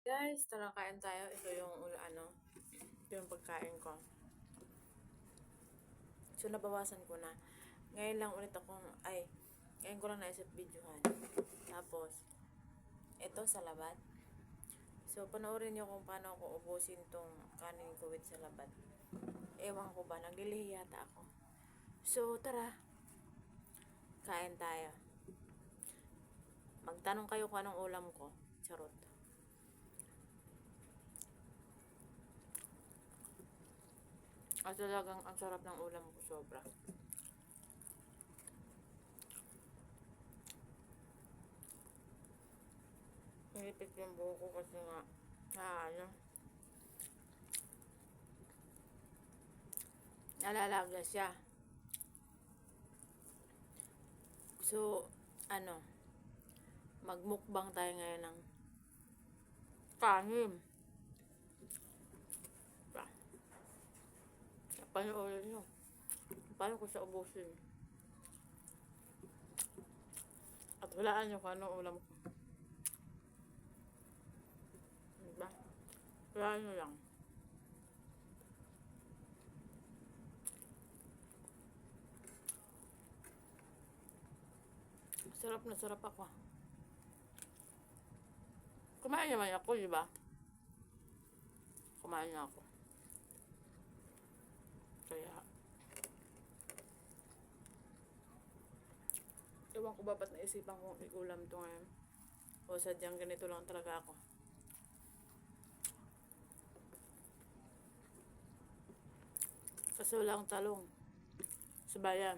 Guys, tara kain tayo. Ito yung ito yung pagkain ko. So, nabawasan ko na. Ngayon lang ulit ngayon ko lang naisip videohan. Tapos, ito salabat. So, panoorin nyo kung paano ako ubusin tong kanin ko with salabat. Ewan ko ba, naglilihi yata ako. So, tara. Kain tayo. Magtanong kayo kung anong ulam ko. Charot. At talagang ang sarap ng ulam ko, sobra. Nilipit yung buho ko kasi nga nalalaga siya. So, magmukbang tayo ngayon ng kanin. Panoorin nyo. Paano ko siya ubusin? At walaan nyo kung anong ulam ko. Diba? Walaan nyo lang. Sarap na sarap ako. Kumain naman ako, diba? Kumain na ako. Kaya, ewan ko ba ba't naisipan kong ikulam to ngayon. O sadyang ganito lang talaga ako. Kasi wala akong talong sa bayan.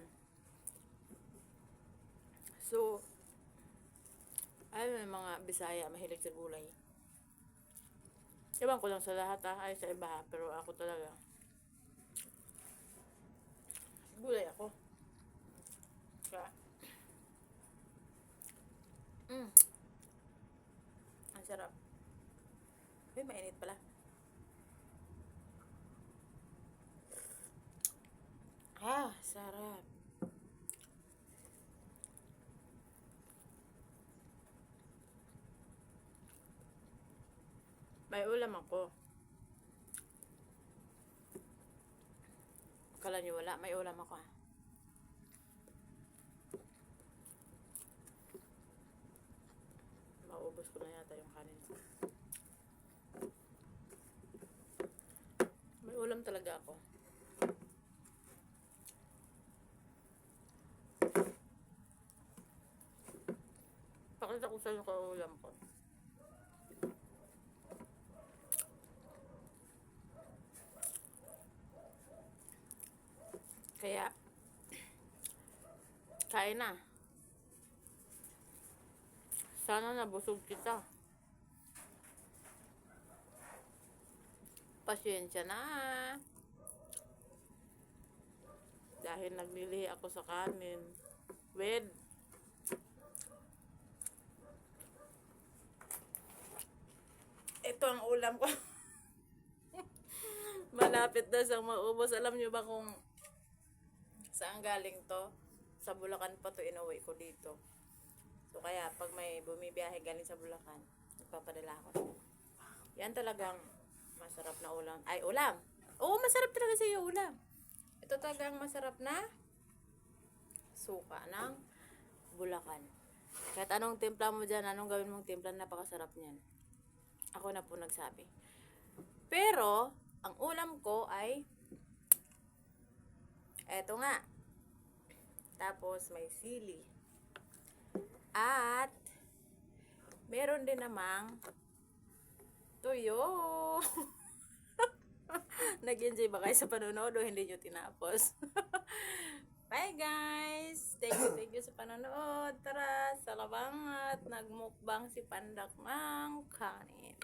So, may mga Bisaya mahilig sa gulay. Ewan ko lang sa lahat ay sa iba pero ako talaga gulay ako. Kaya, ang sarap. Mainit pala. Sarap. May ulam ako. Akala nyo wala, may ulam ako Maubos ko na yata yung kanin ko. May ulam talaga ako. Pakita ko sa inyo kung ulam ko. Kaya, kain na. Sana nabusog kita. Pasyensya na. Dahil naglilihi ako sa kanin. Ito ang ulam ko. Malapit na siyang maubos. Alam nyo ba kung saan galing to? Sa Bulacan pa to inuwi ko dito. So kaya pag may bumibiyahe galing sa Bulacan, nagpapadala ako. Yan talagang masarap na ulam. Ulam! Oo, masarap talaga siya yung ulam. Ito talagang masarap na suka ng Bulacan. Kahit anong timpla mo dyan, anong gawin mong timpla, napakasarap niyan. Ako na po nagsabi. Pero, ang ulam ko ay eto nga. Tapos, may sili. At, meron din namang tuyo. Nag-enjoy ba kayo sa panonood o hindi nyo tinapos? Bye guys! Thank you sa panonood. Tara, salamat. Nagmukbang si Pandak ng kanin.